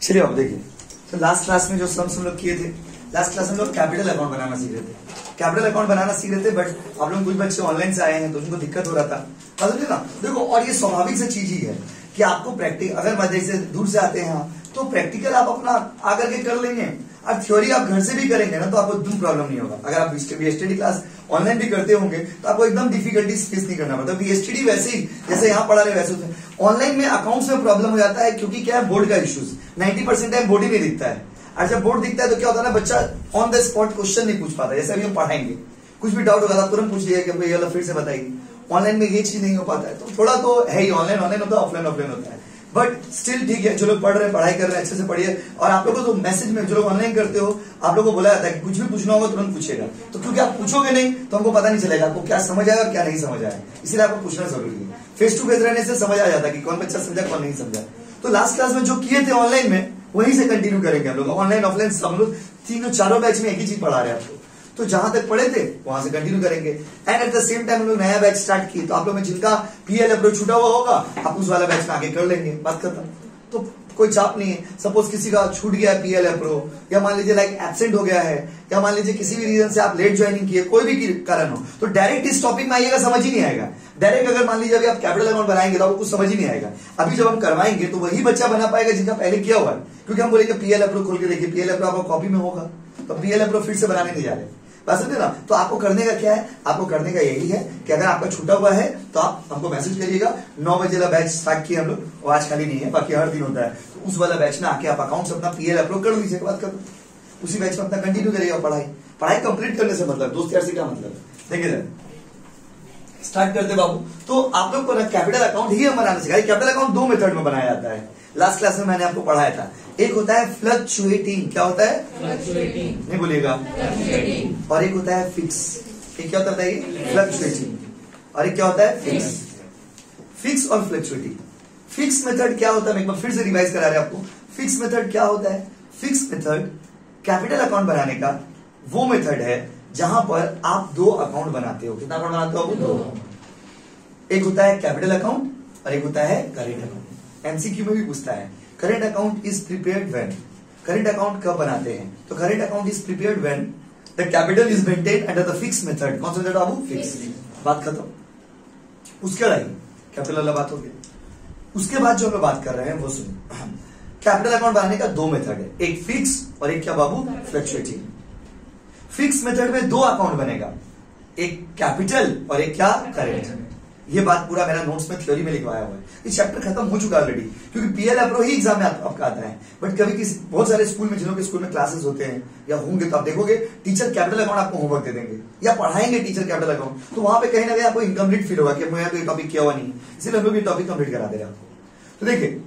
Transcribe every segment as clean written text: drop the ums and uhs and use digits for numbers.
चलिए अब देखिए, तो लास्ट क्लास में जो सम्स हम लोग किए थे, लास्ट क्लास में हम लोग कैपिटल अकाउंट बनाना सीख रहे थे। कैपिटल अकाउंट बनाना सीख रहे थे, बट आप लोग कुछ बच्चे ऑनलाइन से आए हैं तो उनको दिक्कत हो रहा था, समझे ना। देखो, और ये स्वाभाविक से चीज ही है कि आपको प्रैक्टिस, अगर मजे से दूर से आते हैं तो प्रैक्टिकल आप अपना आकर के कर लेंगे, और थ्योरी आप घर से भी करेंगे ना तो आपको एकदम प्रॉब्लम नहीं होगा। अगर आप बीएसटीडी क्लास ऑनलाइन भी करते होंगे तो आपको एकदम डिफिकल्टीज फेस नहीं करना पड़ता। बीएसटीडी वैसे ही जैसे यहाँ पढ़ा रहे वैसे ऑनलाइन में अकाउंट्स में प्रॉब्लम हो जाता है, क्योंकि क्या है, बोर्ड का इश्यूज 90% टाइम बोर्ड ही नहीं दिखता है। और जब बोर्ड दिखता है तो क्या होता है ना, बच्चा ऑन द स्पॉट क्वेश्चन नहीं पूछ पाता। जैसे अभी हम पढ़ाएंगे, कुछ भी डाउट होगा तो तुरंत पूछ लिया कि ये फिर से बताइए। ऑनलाइन में ये चीज नहीं हो पाता है, तो थोड़ा तो है ही, ऑनलाइन होता है, ऑफलाइन होता है, बट स्टिल ठीक है। जो लोग पढ़ रहे हैं, पढ़ाई कर रहे हैं, अच्छे से पढ़िए। और आप लोगों को तो मैसेज में, जो लोग ऑनलाइन करते हो, आप लोगों को बोला जाता है कि कुछ भी पूछना होगा तुरंत पूछेगा, तो क्योंकि आप पूछोगे नहीं तो हमको पता नहीं चलेगा आपको क्या समझ आएगा क्या नहीं समझ आएगा, इसलिए आपको पूछना जरूरी है। फेस टू फेस रहने से समझ आ जाता है कि कौन बच्चा समझा कौन नहीं समझा। तो लास्ट क्लास में जो किए थे ऑनलाइन में, वहीं से कंटिन्यू करेंगे हम लोग। ऑनलाइन ऑफलाइन सब लोग तीनों चारों बैच में एक ही चीज पढ़ा रहे हैं आपको, तो जहां तक पढ़े थे वहां से कंटिन्यू करेंगे। And at the same time हम लोग नया बैच स्टार्ट किए, तो आप लोग में जिनका पीएल अप्रोच छूटा हुआ होगा, आप उस वाला बैच में आगे कर लेंगे, बात खत्म। तो कोई चाप नहीं है। सपोज किसी का छूट गया पीएल अप्रो, या मान लीजिए लाइक एब्सेंट हो गया है, या मान लीजिए किसी भी रीजन से आप लेट ज्वाइनिंग किए, कोई भी कारण हो, तो डायरेक्ट इस टॉपिक में आइएगा, समझ ही नहीं आएगा। डायरेक्ट अगर मान लीजिए अभी आप कैपिटल अकाउंट बनाएंगे तो आपको कुछ समझ ही नहीं आएगा। अभी जब हम करवाएंगे तो वही बच्चा बना पाएगा जिनका पहले किया हुआ है, क्योंकि हम बोलेंगे पीएल अप्रो खोल के देखिए, पीएल अप्रो आपको कॉपी में होगा, तो पीएल अप्रो फिर से बनाने नहीं जा रहे, बस समझे ना। तो आपको करने का क्या है, आपको करने का यही है कि अगर आपका छूटा हुआ है तो आप हमको मैसेज करिएगा। 9 बजे वाला बैच स्टार्ट किया हम लोग, और आज खाली नहीं है, बाकी हर दिन होता है। तो उस वाला बैच में आके आप अकाउंट से अपना पीएल अप्रो कर लीजिए, बात कर, उसी बैच में अपना कंटिन्यू करिएगा। पढ़ाई कंप्लीट करने से मतलब, दोस्त यार से क्या मतलब, देखिए स्टार्ट करते बाबू। तो आप लोग को ना कैपिटल अकाउंट ही हम बनाना सिखाए। कैपिटल अकाउंट 2 मेथड में बनाया जाता है। लास्ट क्लास में मैंने आपको पढ़ाया था, एक होता है फ्लक्चुएटिंग, क्या होता है, फ्लक्चुएटिंग, नहीं बोलिएगा, और एक होता है फिक्स। एक क्या होता है, फ्लक्चुएटिंग, और एक क्या होता है, फिक्स। फिक्स और फ्लक्चुएटिंग। फिक्स मेथड क्या होता है, मैं एक बार फिर से रिवाइज करा रहे आपको। फिक्स मेथड क्या होता है, फिक्स मेथड कैपिटल अकाउंट बनाने का वो मेथड है जहां पर आप 2 अकाउंट बनाते हो। कितना अकाउंट बनाते हो आप, 2। एक होता है कैपिटल अकाउंट और एक होता है करेंट अकाउंट। एमसीक्यू में भी पूछता है, current account is prepared when, current account कब बनाते हैं, तो current account is prepared when the capital is maintained under the fix method. कौन सा मेथड बाबू, फिक्स। बात खत्म। उसके बाद कैपिटल वाला बात हो गया। उसके बाद जो हम बात कर रहे हैं वो सुनिए। कैपिटल अकाउंट बनाने का 2 मेथड है, एक फिक्स और एक क्या बाबू, फ्लक्चुएटिंग। फिक्स मेथड में 2 अकाउंट बनेगा, एक कैपिटल और एक क्या, करेंट। ये बात पूरा मेरा नोट्स में थ्योरी में लिखवाया हुआ है। इस चैप्टर खत्म हो चुका ऑलरेडी, क्योंकि पीएल अप्रो ही एग्जाम में आपका आता है। बट कभी किसी बहुत सारे स्कूल में, जिन के स्कूल में क्लासेस होते हैं या होंगे, तो आप देखोगे टीचर कैपिटल अकाउंट आपको होमवर्क दे देंगे या पढ़ाएंगे टीचर कैपिटल अकाउंट, तो वहां पे कहीं ना कहीं आपको इनकम्प्लीट फील होगा कि मैं तो ये टॉपिक किया हुआ नहीं, इसलिए हम लोग ये टॉपिक कंप्लीट करा दे रहे हैं आपको। तो देखिए,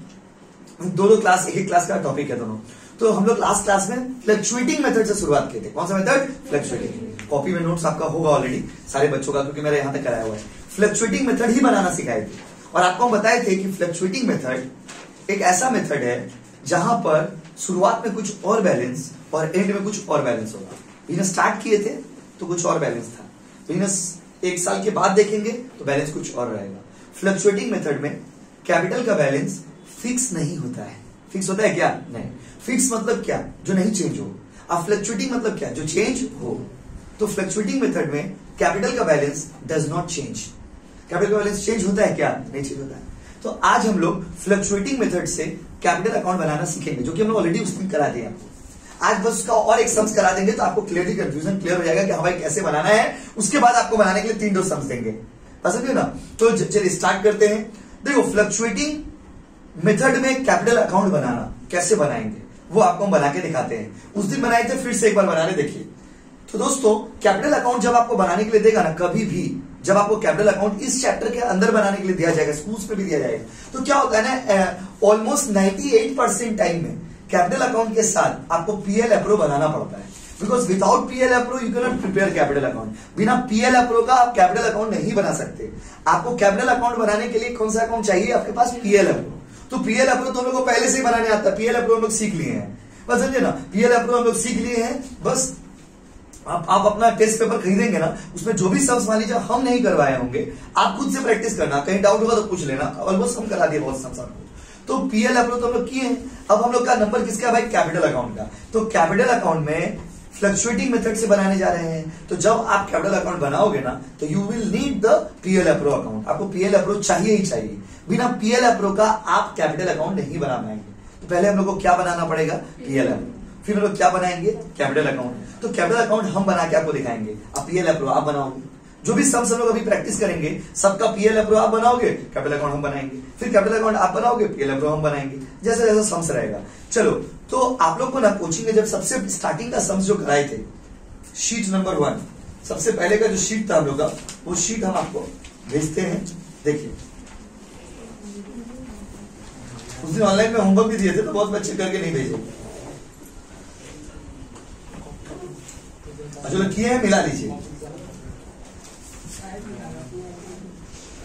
2 क्लास, एक क्लास का टॉपिक है दोनों। तो हम लोग लास्ट क्लास में फ्लक्चुएटिंग मेथड से शुरुआत किए थे। कौन सा मेथड, फ्लक्चुएटिंग। कॉपी में नोट्स आपका होगा ऑलरेडी सारे बच्चों का, क्योंकि मेरा यहां तक कराया हुआ है। फ्लक्चुएटिंग मेथड ही बनाना सिखाए थे, और आपको हम बताए थे कि फ्लक्चुएटिंग मेथड एक ऐसा मेथड है जहां पर शुरुआत में कुछ और बैलेंस और एंड में कुछ और बैलेंस होगा। इन्हें स्टार्ट किए थे तो कुछ और बैलेंस था, तो इन्हें 1 साल के बाद देखेंगे तो बैलेंस कुछ और रहेगा। फ्लक्चुएटिंग मेथड में कैपिटल का बैलेंस फिक्स नहीं होता है। फिक्स होता है क्या, नहीं। फिक्स मतलब क्या, जो नहीं चेंज हो। अब फ्लक्चुएटिंग मतलब क्या, जो चेंज हो। तो फ्लक्चुएटिंग मेथड में कैपिटल का balance does not change. Capital का बैलेंस चेंज होता है क्या, नहीं चेंज होता है। तो आज हम लोग फ्लक्चुएटिंग मेथड से कैपिटल अकाउंट बनाना सीखेंगे, जो कि हम लोग ऑलरेडी उस दिन करा दिए आपको। आज बस उसका और एक सम्स करा देंगे तो आपको क्लियरली कंफ्यूजन क्लियर हो जाएगा कि हमारे कैसे बनाना है। उसके बाद आपको बनाने के लिए 3 सम्स देंगे, समझे ना। तो चलिए स्टार्ट करते हैं। देखो, फ्लक्चुएटिंग मेथड में कैपिटल अकाउंट बनाना कैसे बनाएंगे वो आपको हम बना के दिखाते हैं। उस दिन बनाए थे, फिर से एक बार बनाने देखिए। तो दोस्तों, कैपिटल अकाउंट जब आपको बनाने के लिए देगा ना, कभी भी जब आपको कैपिटल अकाउंट इस चैप्टर के अंदर बनाने के लिए दिया जाएगा, स्कूल्स में भी दिया जाएगा, तो क्या होता है ना, ऑलमोस्ट 98% टाइम में कैपिटल अकाउंट के साथ आपको पीएल अप्रो बनाना पड़ता है। बिकॉज विदाउट पीएल अप्रो you can not prepare capital account. बिना पीएल अप्रो का आप कैपिटल अकाउंट नहीं बना सकते। आपको कैपिटल अकाउंट बनाने के लिए कौन सा अकाउंट चाहिए, आपके पास पीएल अप्रो। तो पीएल अप्रो तो हम लोग को पहले से ही बनाने आता है, पीएल अप्रो हम लोग सीख लिए हैं, बस समझे ना। पीएल अप्रो हम लोग सीख लिए हैं, बस आप अपना टेस्ट पेपर खरीदेंगे ना, उसमें जो भी सम्स मान लीजिए हम नहीं करवाए होंगे, आप खुद से प्रैक्टिस करना, कहीं डाउट होगा तो पूछ लेना, ऑलमोस्ट हम करा दिए बहुत सम्स आपको। तो पीएल अप्रूव तो हम लोग किए हैं। अब हम लोग का नंबर किसका है भाई? कैपिटल अकाउंट का। तो कैपिटल अकाउंट में फ्लक्चुएटिंग मेथड से बनाने जा रहे हैं। तो जब आप कैपिटल अकाउंट बनाओगे ना तो you will need the PL approve account. आपको पीएल अप्रूव चाहिए ही चाहिए। बिना पीएल अप्रूव का आप कैपिटल अकाउंट नहीं बना पाएंगे। तो पहले हम लोग को क्या बनाना पड़ेगा? PL approve. फिर हम लोग क्या बनाएंगे? Capital account. तो कैपिटल अकाउंट हम बना के आपको दिखाएंगे, अब पीएल अप्रूव आप बनाओगे। जो भी सम सब लोग अभी प्रैक्टिस करेंगे सबका पीएल अप्रूव आप बनाओगे, कैपिटल अकाउंट हम बनाएंगे। फिर कैपिटल अकाउंट आप बनाओगे, पीएल अप्रूव हम बनाएंगे, जैसा जैसा सम्स रहेगा। चलो, तो आप लोग को ना कोचिंग में जब सबसे स्टार्टिंग का सम्स जो कराए थे, शीट नंबर 1, सबसे पहले का जो शीट था हम लोग का, वो शीट हम आपको भेजते हैं। देखिए, उस दिन ऑनलाइन में होमवर्क भी दिए थे तो बहुत बच्चे करके नहीं भेजे। जो लोग किए हैं मिला लीजिए।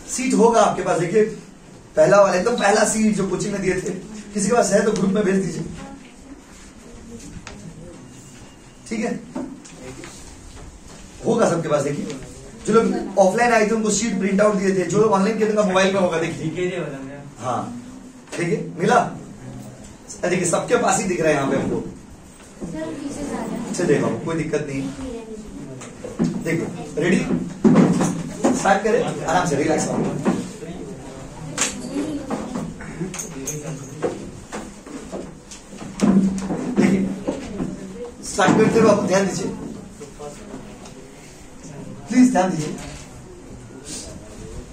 सीट होगा आपके पास, देखिए पहला वाला एकदम पहला सीट जो कोचिंग में दिए थे, किसी के पास है तो ग्रुप में भेज दीजिए, ठीक है? होगा सबके पास। देखिए, जो लोग ऑफलाइन आए थे उनको शीट प्रिंट आउट दिए थे, जो लोग ऑनलाइन किए थे मोबाइल में होगा। देखिए, हाँ देखिए मिला। देखिए सबके पास ही दिख रहा है यहाँ पे हमको। चलिए बाबू, कोई दिक्कत नहीं। देखिए, रेडी, स्टार्ट करें आराम से, रिलैक्स हो। देखिए स्टार्ट करते हुए आप ध्यान दीजिए, प्लीज ध्यान दीजिए।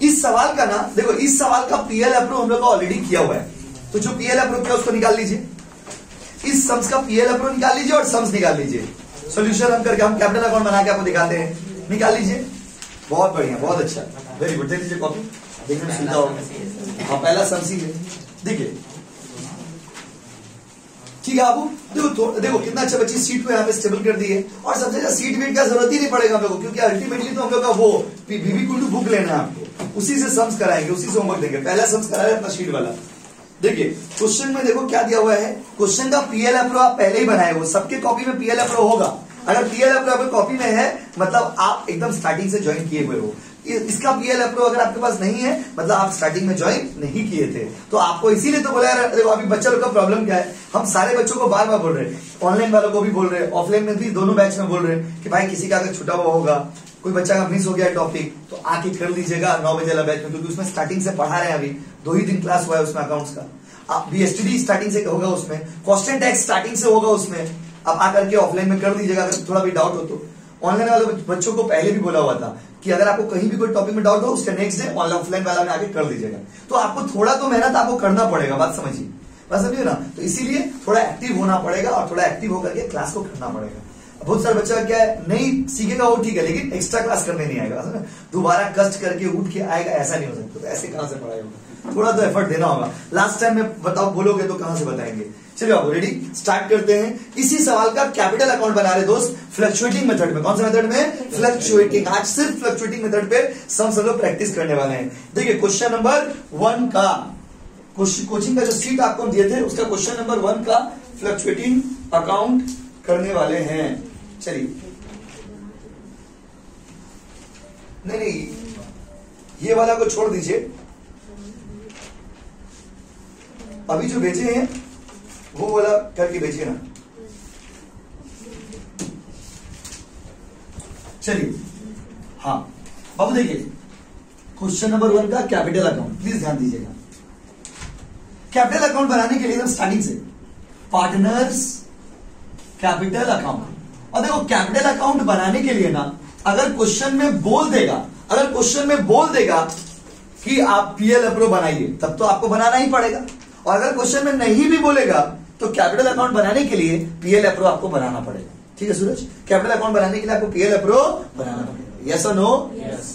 इस सवाल का ना, देखो इस सवाल का पीएल अप्रूव हम लोग ऑलरेडी किया हुआ है, तो जो पीएल अप्रूव किया उसको निकाल लीजिए। इस सम्स का पीएल अप्रूव निकाल लीजिए और सम्स निकाल लीजिए। सॉल्यूशन हम करके हम कैपिटल अकाउंट बना के आपको दिखाते हैं, निकाल लीजिए। बहुत बढ़िया, बहुत अच्छा, वेरी गुड। दे दीजिए कॉपी, देखने में सुविधा होगा। हाँ, पहला सम्स ही है। देखिए, ठीक है आपको। देखो कितना अच्छा बच्ची सीट को यहाँ पे स्टेबल कर दी है। और सबसे ज्यादा सीट वेट का जरूरत ही नहीं पड़ेगा हम लोग को, क्योंकि अल्टीमेटली तो हम लोग का वो बीबी कुल्लू बुक लेना है आपको, उसी से सम्स कराएंगे, उसी से होमवर्क देंगे। पहला सम्स कराया अपना शीट वाला। देखिए क्वेश्चन में देखो क्या दिया हुआ है। क्वेश्चन का पीएल अप्रूव आप पहले ही बनाए हो, सबके कॉपी में पीएल अप्रूव होगा। अगर पीएल अप्रूव कॉपी में है मतलब आप एकदम स्टार्टिंग से ज्वाइन किए हुए हो। इसका पीएल अप्रूव अगर आपके पास नहीं है मतलब आप स्टार्टिंग में ज्वाइन नहीं किए थे। तो आपको इसीलिए तो बोला यार, देखो अभी बच्चा लोग का प्रॉब्लम क्या है, हम सारे बच्चों को बार बार बोल रहे हैं, ऑनलाइन वालों को भी बोल रहे हैं, ऑफलाइन में भी, दोनों बैच में बोल रहे हैं कि भाई किसी का अगर छुटा हुआ होगा, कोई बच्चा का मिस हो गया टॉपिक, तो आके कर लीजिएगा 9 बजे वाला बैच में, क्योंकि उसमें स्टार्टिंग से पढ़ा रहे हैं। अभी 2 ही दिन क्लास हुआ है उसमें अकाउंट्स का। बीएसटीडी स्टार्टिंग से होगा उसमें, कॉस्ट एंड टैक्स स्टार्टिंग से होगा उसमें। अब आकर के ऑफलाइन में कर लीजिएगा अगर थोड़ा भी डाउट हो तो। ऑनलाइन वाले बच्चों को पहले भी बोला हुआ था कि अगर आपको कहीं भी कोई टॉपिक में डाउट हो उसके नेक्स्ट डे ऑफलाइन वाला में आके कर लीजिएगा। तो आपको थोड़ा तो मेहनत आपको करना पड़ेगा, बात समझिए, बात समझिए ना। तो इसीलिए थोड़ा एक्टिव होना पड़ेगा और थोड़ा एक्टिव होकर के क्लास को करना पड़ेगा। बहुत सारे बच्चा क्या है, नहीं सीखेगा वो ठीक है, लेकिन एक्स्ट्रा क्लास करने नहीं आएगा, दोबारा कष्ट करके उठ के आएगा, ऐसा नहीं हो सकता। तो ऐसे कहां से पढ़ाई होगा, थोड़ा तो एफर्ट देना होगा। लास्ट टाइम में बताओ बोलोगे तो कहां से बताएंगे। चलिए आप रेडी, स्टार्ट करते हैं। इसी सवाल का कैपिटल अकाउंट बना रहे दोस्त, फ्लक्चुएटिंग मेथड में। कौन सा मेथड में? फ्लक्चुएटिंग। आज सिर्फ फ्लक्चुएटिंग मेथड पे सब लोग प्रैक्टिस करने वाले हैं। देखिए क्वेश्चन नंबर 1 का कोचिंग का जो सीट आपको दिए थे उसका क्वेश्चन नंबर 1 का फ्लक्चुएटिंग अकाउंट करने वाले हैं। चलिए, नहीं ये वाला को छोड़ दीजिए, अभी जो भेजे हैं वो वाला करके भेजिए ना। चलिए, हाँ बाबू देखिए क्वेश्चन नंबर 1 का कैपिटल अकाउंट, प्लीज ध्यान दीजिएगा। कैपिटल अकाउंट बनाने के लिए एकदम स्टार्टिंग से पार्टनर्स कैपिटल अकाउंट। और देखो कैपिटल अकाउंट बनाने के लिए ना, अगर क्वेश्चन में बोल देगा कि आप पीएल अप्रूव बनाइए, तब तो आपको बनाना ही पड़ेगा। और अगर क्वेश्चन में नहीं भी बोलेगा तो कैपिटल अकाउंट बनाने के लिए पीएल अप्रूव आपको बनाना पड़ेगा। ठीक है सूरज, कैपिटल अकाउंट बनाने के लिए आपको पीएल अप्रूव बनाना पड़ेगा। यस और नो?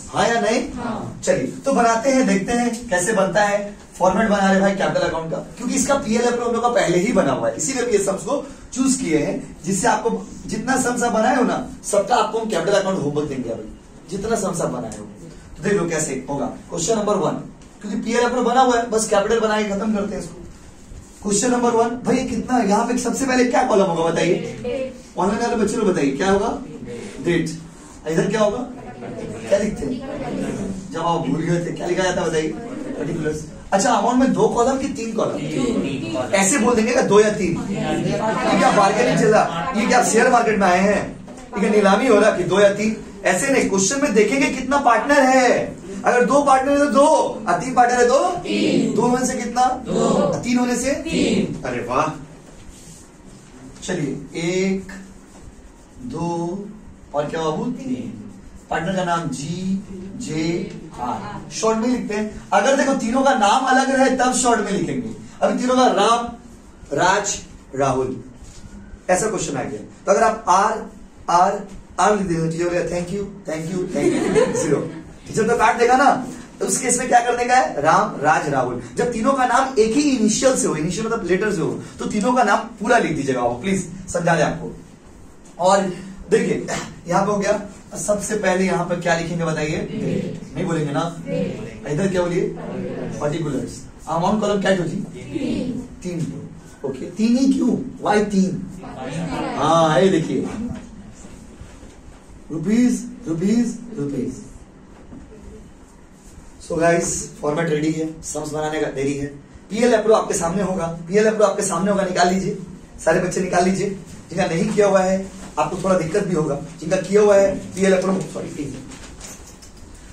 हाँ या नहीं? हाँ। चलिए तो बनाते हैं, देखते हैं कैसे बनता है। फॉर्मेट बना रहे भाई कैपिटल अकाउंट का, क्योंकि इसका पीएल अप्रूव हम लोग का पहले ही बना हुआ है, इसीलिए ये सम्स को चूज किए हैं, जिससे आपको जितना सम्स आप बनाए हो ना सबका आपको हम कैपिटल अकाउंट होमवर्क देंगे। अभी जितना सम्स आप बनाए हो तो देख लो कैसे होगा। क्वेश्चन नंबर 1, क्योंकि पीएल अप्रूव बना हुआ है, बस कैपिटल बना के खत्म करते हैं इसको। क्वेश्चन नंबर 1 भाई कितना, यहाँ पे सबसे पहले क्या कॉलम होगा बताइए, ऑनलाइन वाले बच्चे लोग बताइए क्या होगा? डेट। इधर क्या होगा? क्या लिखते हैं? जब आप भूल गए थे क्या लिखा जाता है बताइए? पर्टिकुलर्स। अच्छा अमाउंट में 2 कॉलम कि 3 कॉलम? ऐसे बोल देंगे 2 या 3? ये क्या बार्गेनिंग चल रहा? ये क्या शेयर मार्केट में आए हैं? ये क्या नीलामी हो रहा कि 2 या 3? ऐसे नहीं, क्वेश्चन में देखेंगे कितना पार्टनर है। अगर 2 पार्टनर है तो 2, और 3 पार्टनर है तो 2 होने से कितना? 3 होने से 3। अरे वाह। चलिए 1 2 और क्या बाबू 3। पार्टनर का नाम GJR शॉर्ट में लिखते हैं। अगर देखो तीनों का नाम अलग रहे तब शॉर्ट में लिखेंगे। अभी तीनों का राम, राज, राहुल ऐसा क्वेश्चन आ गया तो अगर आप आर लिख देंगे, टीचर बोलेगा thank you thank you thank you, 0। Teacher तो काट देगा ना। तो उस केस में क्या करने का है? राम, राज, राहुल। जब तीनों का नाम एक ही इनिशियल से हो, इनिशियल मतलब लेटर से हो, तो तीनों का नाम पूरा लिख दीजिएगा। वो प्लीज समझा दे आपको। और देखिए यहां पे हो गया। सबसे पहले यहां पर क्या लिखेंगे बताइए? नहीं बोलेंगे ना? इधर क्या बोलिए? पर्टिकुलर्स। अमाउंट कॉलम क्या है जी? 3। ओके 3 ही क्यों? वाई 3? हाँ ये देखिए rupees rupees rupees. So guys format ready है, सम्स बनाने का देरी है। पीएल अप्रूव आपके सामने होगा, पीएल अप्रूव आपके सामने होगा, निकाल लीजिए सारे बच्चे निकाल लीजिए। जिनका नहीं किया हुआ है आपको थोड़ा दिक्कत भी होगा, जिनका किया हुआ है PL approve, sorry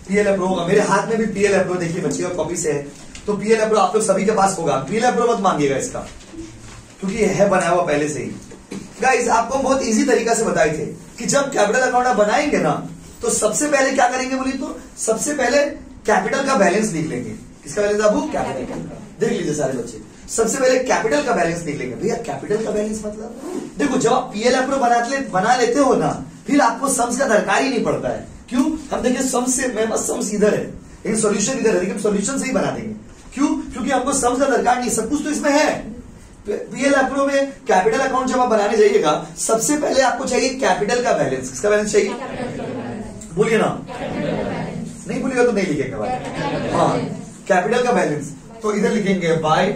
PL approve होगा। मेरे हाथ में भी पीएल अप्रूव देखिए बच्चे का कॉपी से है, तो पीएल अप्रूव आप लोग सभी के पास होगा। पीएल अप्रूव मत मांगिएगा इसका, क्योंकि ये है बनाया हुआ पहले से ही। गाइस आपको बहुत इजी तरीका से बताए थे कि जब कैपिटल अकाउंट आप बनाएंगे ना तो सबसे पहले क्या करेंगे बोलिए तो सबसे पहले कैपिटल का बैलेंस लिख लेंगे। किसका बैलेंस बाबू? कैपिटल का। देख लीजिए सारे बच्चे, सबसे पहले कैपिटल का बैलेंस लिख लेंगे। भैया कैपिटल का बैलेंस मतलब देखो जब आप पीएल अप्रूव बना लेते हो ना फिर आपको सम्स का दरकार ही नहीं पड़ता है। क्यों? हम देखिए सम्स से मेरे पास सम्स इधर है लेकिन सॉल्यूशन इधर है, लेकिन सॉल्यूशन से ही बना देंगे। क्यों? क्योंकि हमको सम्स का दरकार नहीं, सब कुछ तो इसमें है। पीएल अप्रूव में कैपिटल अकाउंट जब आप बनाने जाइएगा सबसे पहले आपको चाहिए कैपिटल का बैलेंस। किसका बैलेंस चाहिए? बोलिए ना। नहीं बोलिएगा तो नहीं लिखेंगे भाई। हाँ कैपिटल का बैलेंस तो इधर लिखेंगे बाय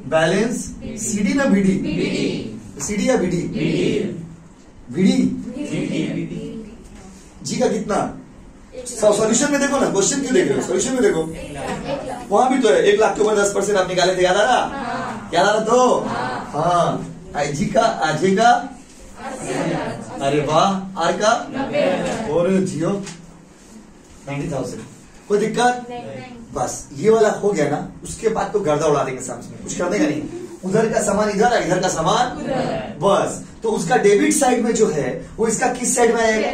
बैलेंस सीडी ना बीडी? सीडी या बीडी? बीडी। जी का कितना? सॉल्यूशन में देखो ना, क्वेश्चन क्यों देख रहे हो? सॉल्यूशन में देखो वहां भी तो है 1 लाख के ऊपर 10% आप निकाले थे, याद आ रहा? याद आ रहा तो हाँ। जी का आजे का, अरे वाह, आर का और जियो 90,000। कोई दिक्कत? बस ये वाला हो गया ना, उसके बाद तो गर्दा उड़ा देंगे सम्स में, कुछ कर देगा नहीं। उधर का सामान इधर है, इधर का सामान बस। तो उसका डेबिट साइड में जो है वो इसका किस साइड में आएगा?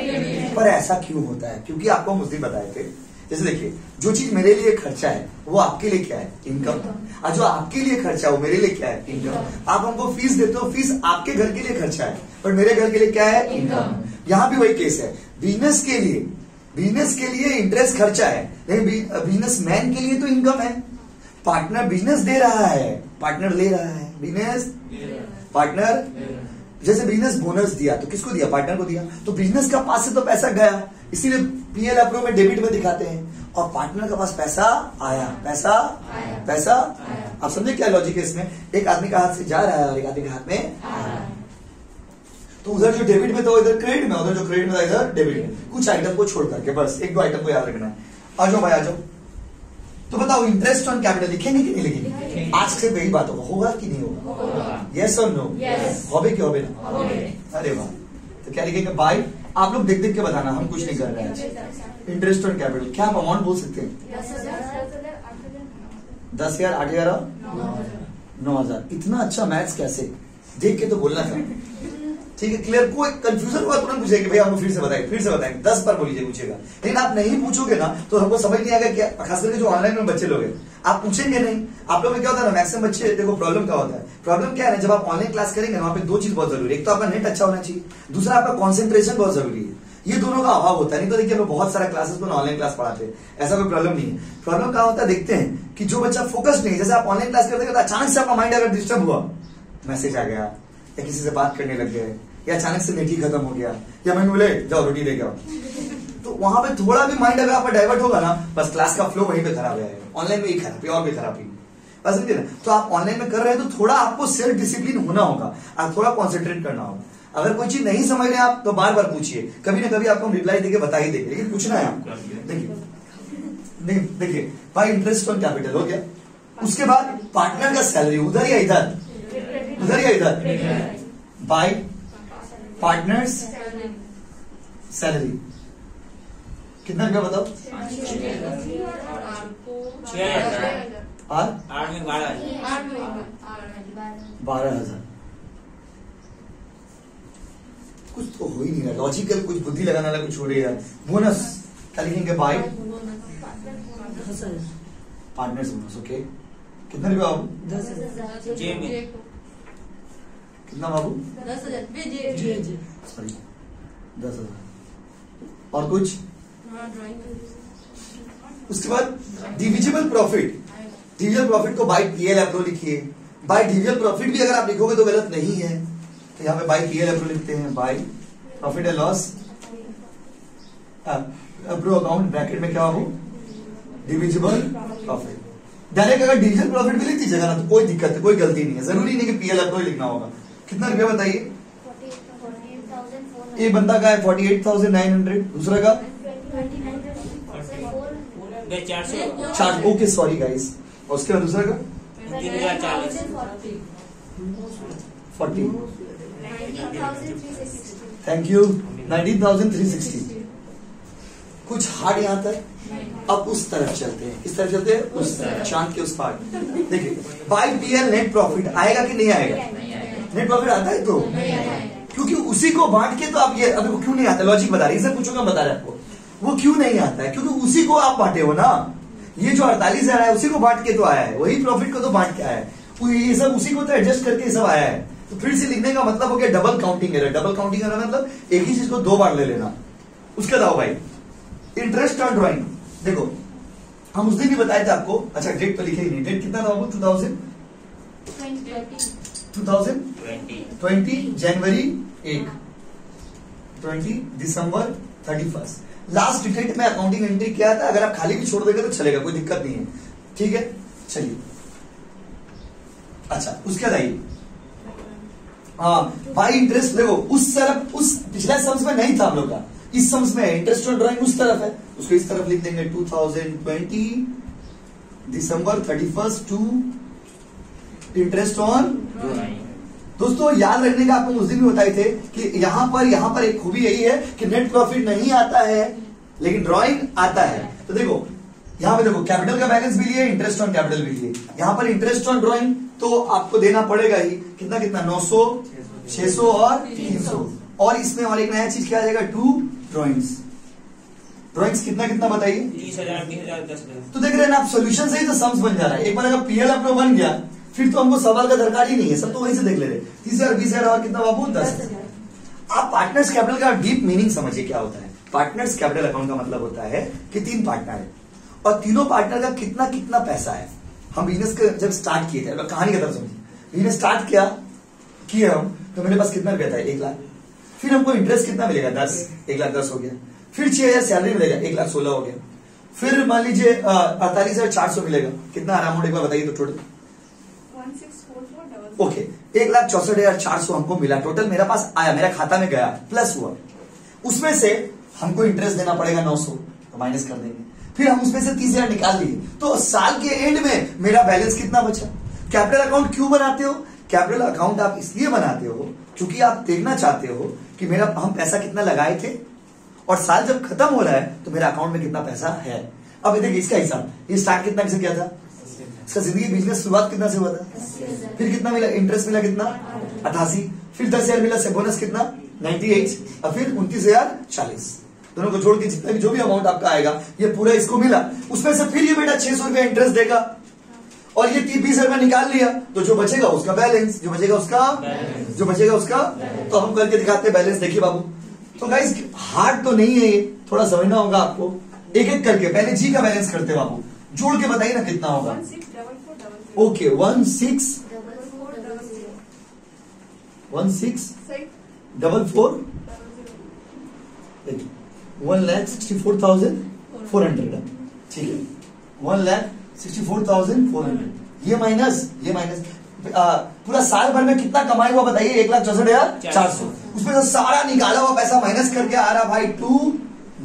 पर ऐसा क्यों होता है? क्योंकि आपको हम उस दिन बताए थे, जैसे देखिए जो चीज मेरे लिए खर्चा है वो आपके लिए क्या है? इनकम। और जो आपके लिए खर्चा है वो मेरे लिए क्या है? इनकम। आप हमको फीस देते हो, फीस आपके घर के लिए खर्चा है पर मेरे घर के लिए क्या है? इनकम। यहाँ भी वही केस है। बिजनेस के लिए इंटरेस्ट खर्चा है, लेकिन बिजनेसमैन के लिए तो इनकम है। पार्टनर बिजनेस दे रहा है, पार्टनर ले रहा है। बिजनेस पार्टनर, जैसे बिजनेस बोनस दिया तो किसको दिया? पार्टनर को दिया। तो बिजनेस का पास से तो पैसा गया, इसीलिए पीएल अप्रूव में डेबिट में दिखाते हैं, और पार्टनर के पास पैसा आया। पैसा आप समझे क्या लॉजिक है इसमें? एक आदमी का हाथ से जा रहा है और एक आदमी के हाथ में आ रहा है। तो उधर जो डेबिट में तो इधर क्रेडिट में, उधर जो क्रेडिट में इधर डेबिट में। कुछ आइटम को छोड़ करके, बस 1-2 आइटम को याद रखना है। आ जाओ भाई आ जाओ। तो बताओ इंटरेस्ट ऑन कैपिटल लिखेंगे कि नहीं लिखेंगे? आज से वही बात होगा कि नहीं होगा? यस और नो? होबे कि होबे ना? अरे वाह। तो क्या लिखेंगे? बाय। आप लोग देख देख के बताना, हम कुछ नहीं कर रहे हैं। इंटरेस्ट ऑन कैपिटल क्या आप अमाउंट बोल सकते हैं? 10,000, 8,000, 9,000। इतना अच्छा मैथ्स कैसे? देख के तो बोलना था। ठीक है, क्लियर? कोई कंफ्यूजन हुआ तुरंत पूछेगा कि भैया हमको फिर से बताएंगे 10 बार बोलिए पूछेगा। लेकिन आप नहीं पूछोगे ना तो हमको समझ नहीं आएगा क्या। खास करके जो ऑनलाइन में बच्चे लोग हैं, आप पूछेंगे नहीं। आप लोग में क्या होता है ना, मैक्सिमम बच्चे देखो प्रॉब्लम क्या होता है। प्रॉब्लम क्या है ना, जब आप ऑनलाइन क्लास करेंगे वहां पे 2 चीज बहुत जरूरी है। एक तो आपका नेट अच्छा होना चाहिए, दूसरा आपका कॉन्सेंट्रेशन बहुत जरूरी है। ये दोनों का अभाव होता है। नहीं तो देखिए हम बहुत सारा क्लासेस को ऑनलाइन क्लास पढ़ाते हैं, ऐसा कोई प्रॉब्लम नहीं है। प्रॉब्लम क्या होता है देखते हैं कि जो बच्चा फोकस नहीं, जैसे आप ऑनलाइन क्लास करते हैं तो अचानक से आपका माइंड अगर डिस्टर्ब हुआ, मैसेज आ गया या किसी से बात करने लग गए या अचानक से नेट ही खत्म हो गया या मैंने बोले जाओ रोटी लेके आओ, तो वहां पे थोड़ा भी माइंड अगर आपका डाइवर्ट होगा ना, बस क्लास का फ्लो वहीं पे खराब है। ऑनलाइन में ही खराबी और भी खराबी, बस समझिए ना। तो आप ऑनलाइन में कर रहे हैं तो थोड़ा आपको सेल्फ डिसिप्लिन होना होगा और थोड़ा कॉन्सेंट्रेट करना होगा। अगर कोई चीज नहीं समझ रहे आप तो बार बार पूछिए, कभी ना कभी आपको रिप्लाई देके बता ही देंगे, लेकिन पूछना है आपको। देखिए भाई इंटरेस्ट ऑन कैपिटल हो गया, उसके बाद पार्टनर का सैलरी उधर या इधर, उधर या इधर, बाय पार्टनर्स सैलरी कितना रुपया बताओ? 12,000। कुछ तो हो ही नहीं रहा, लॉजिकल कुछ बुद्धि लगाने वाला कुछ हो रही है। बोनस क्या लिखेंगे? Bye partners bonus. ओके, कितना रुपया बाबू? 10,000। कितना बाबू? 10,000। सॉरी 10,000। और कुछ? उसके बाद डिविजिबल प्रॉफिट, डिविजिबल प्रॉफिट को बाय पीएल एप्रो लिखिए। बाय डिविजिबल प्रॉफिट भी अगर आप लिखोगे तो गलत नहीं है, तो यहाँ पे बाय पीएल एप्रो लिखते हैं। By profit and loss appro account bracket में क्या हो? Divisible profit. डायरेक्ट अगर डिविजिबल प्रॉफिट भी लिख दीजिएगा ना तो कोई दिक्कत है, कोई गलती नहीं है, जरूरी नहीं कि पीएल एप्रो ही लिखना होगा। कितना रुपया बताइए? एक बंदा का है 48,900, दूसरा का 400। Okay sorry guys. और उसके बाद दूसरा का 40। Thank you. 19,360। कुछ हार्ड यहां तक। अब उस तरफ चलते हैं, किस तरफ चलते हैं? उस तरफ, चांद के उस पार। देखिए बाय पीएल नेट प्रॉफिट आएगा कि नहीं आएगा? नेट प्रॉफिट आता है तो, क्योंकि उसी को बांट के तो आप ये, अब वो क्यों नहीं आता? लॉजिक बता रही है, पूछूंगा बता रहे आपको वो क्यों नहीं आता है, क्योंकि उसी को आप बांटे हो ना। ये जो 48,000 है उसी को बांट के तो आया है, वही प्रॉफिट को तो बांट के आया है, ये सब उसी को तो एडजस्ट करके सब आया है। तो फिर से लिखने का मतलब हो गया double counting error. Double counting error मतलब एक ही चीज को दो बार ले लेना। उसके दाओ भाई इंटरेस्ट ऑन ड्रॉइंग। देखो हम उस दिन भी बताए थे आपको, अच्छा डेट तो लिखे ही नहीं, डेट कितना था बाबू? 2020 जनवरी 1, 20 दिसंबर 31। लास्ट डेट में अकाउंटिंग एंट्री किया था। अगर आप खाली भी छोड़ देंगे तो चलेगा, कोई दिक्कत नहीं है, ठीक है। चलिए अच्छा उसके बाद आइए, हाँ बाई इंटरेस्ट। देखो उस तरफ, उस पिछले सम्स में नहीं था हम लोग का, इस सम्स में इंटरेस्ट ऑन ड्राइंग उस तरफ है, उसको इस तरफ लिख देंगे 2020 दिसंबर 31 टू इंटरेस्ट ऑन ड्राइंग। दोस्तों याद रखने का आपको उस दिन भी बताए थे कि यहां पर एक खूबी यही है कि नेट प्रॉफिट नहीं आता है लेकिन ड्राइंग आता है। तो देखो यहां पे देखो कैपिटल का बैलेंस भी लिए, इंटरेस्ट ऑन कैपिटल भी लिए। यहां पर इंटरेस्ट ऑन ड्राइंग तो आपको देना पड़ेगा ही, कितना कितना 900, 600 और 300। और इसमें और एक नया चीज क्या आ जाएगा? 2 ड्राइंग्स। ड्राइंग्स कितना कितना बताइए? 30,000, 20,000, 10,000। तो देख रहे हैं ना आप, सोल्यूशन से ही तो सम्स बन जा रहा है। एक बार अगर पीएल अपना बन गया फिर तो हमको सवाल का दरकार ही नहीं है, सब तो वहीं से देख ले रहे। 30,000, 20,000 और कितना बाबू? 10,000। आप पार्टनर्स कैपिटल का डीप मीनिंग समझिए क्या होता है। पार्टनर्स कैपिटल अकाउंट का मतलब होता है कि 3 पार्टनर है और तीनों पार्टनर का कितना कितना पैसा है। हम बिजनेस जब स्टार्ट किए थे, कहानी की तरफ समझिए, बिजनेस स्टार्ट किया हम तो मेरे पास कितना रुपया था? 1 लाख। फिर हमको इंटरेस्ट कितना मिलेगा? 10, 1,10,000 हो गया। फिर 6,000 सैलरी मिलेगा, 1,16,000 हो गया। फिर मान लीजिए 48,400 मिलेगा, कितना आराम एक बार बताइए तो टोटल? 1644 ओके 1,64,400 हमको मिला टोटल, मेरा पास आया, मेरा खाता में गया, प्लस हुआ। उसमें से हमको इंटरेस्ट देना पड़ेगा 900, तो माइनस कर देंगे। फिर हम उसमें से 30,000 निकाल लिए, तो साल के एंड में मेरा बैलेंस कितना बचा? कैपिटल अकाउंट क्यों बनाते हो? कैपिटल अकाउंट आप इसलिए बनाते हो क्योंकि आप देखना चाहते हो कि मेरा हम पैसा कितना लगाए थे और साल जब खत्म हो रहा है तो मेरा अकाउंट में कितना पैसा है। अब देखिए इसका हिसाब, ये स्टार्ट कितना से किया था? इसका जिंदगी बिजनेस शुरुआत कितना से हुआ था? फिर कितना मिला? इंटरेस्ट मिला कितना? 88। फिर 10,000 मिला से बोनस कितना? 98। और फिर 29,040। दोनों को जोड़ के जितना भी जो भी अमाउंट आपका आएगा ये पूरा इसको मिला। उसमें से फिर ये बेटा 600 रुपया इंटरेस्ट देगा और ये 30-20 रुपया निकाल लिया, तो जो बचेगा उसका बैलेंस, जो बचेगा उसका तो हम करके दिखाते हैं बैलेंस। देखिए बाबू, तो गाइस हार्ड तो नहीं है ये, थोड़ा समझना होगा आपको। एक एक करके पहले जी का बैलेंस करते हैं बाबू, जोड़ के बताइए ना कितना होगा। 164400। ओके 1644 1,64,400। ठीक है 1,64,400। ये माइनस पूरा साल भर में कितना कमाई हुआ बताइए? 1,64,400। उसमें से सारा निकाला हुआ पैसा माइनस करके आ रहा भाई 2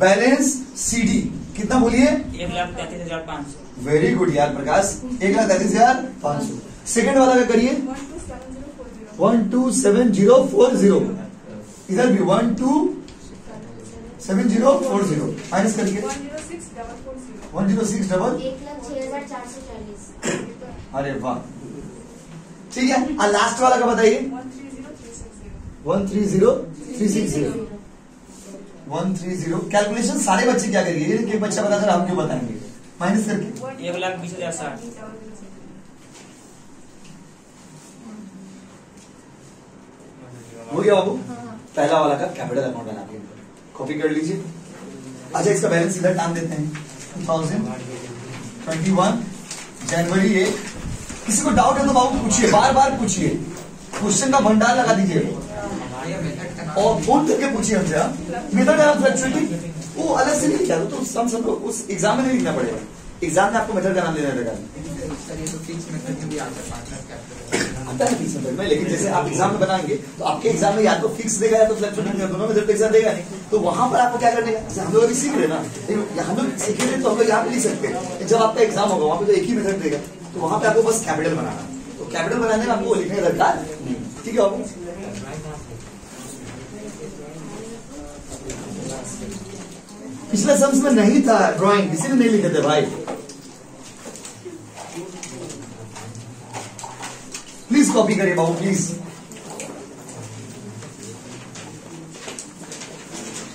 बैलेंस CD कितना बोलिए? 1,33,500। वेरी गुड यार प्रकाश, 1,33,500। सेकंड वाला का करिए, 127040। इधर भी 127040 माइनस करिए, 106 डबल। 1,06,440। अरे वाह, ठीक है। और लास्ट वाला का बताइए, 130,360। 130। कैलकुलेशन सारे बच्चे क्या करेंगे, एक बच्चा बताकर हम क्यों बताएंगे, माइनस करके 1,20,060। हो गया बाबू। पहला वाला का कैपिटल अकाउंट बना के कॉपी कर लीजिए। अच्छा, इसका बैलेंस इधर टांग देते हैं। 2021 जनवरी 1। किसी को डाउट है तो बाबू पूछिए, बार बार पूछिए, क्वेश्चन का भंडार लगा दीजिए और फोन करके पूछिए हमसे। मेथड है फ्लक्चुएटिंग, वो अलग से नहीं लिखा तो सम उस एग्जाम में नहीं लिखना पड़ेगा, एग्जाम में आपको मेथड का नाम लेना पड़ेगा। आता है फिक्स मेथड में, लेकिन जैसे आप एग्जाम में बनाएंगे तो आपके एग्जाम में या तो फिक्स देगा या तो फ्लक्चुएटिंग देगा, दोनों मेथड एग्जाम देगा नहीं। तो वहां पर आपको क्या करने का, हम लोग अभी सीख रहे ना, हम लोग सीखे रहे तो हम लोग यहाँ पे लिख सकते हैं। जब आपका एग्जाम होगा वहां पे तो एक ही मेथड देगा, तो वहां पे आपको बस कैपिटल बनाना। तो कैपिटल बनाने में आपको लिखने का दरकार नहीं, ठीक है बाबू। पिछले सम्स में नहीं था ड्राइंग, इसीलिए नहीं लिखे थे भाई। प्लीज कॉपी करिए बाबू, प्लीज।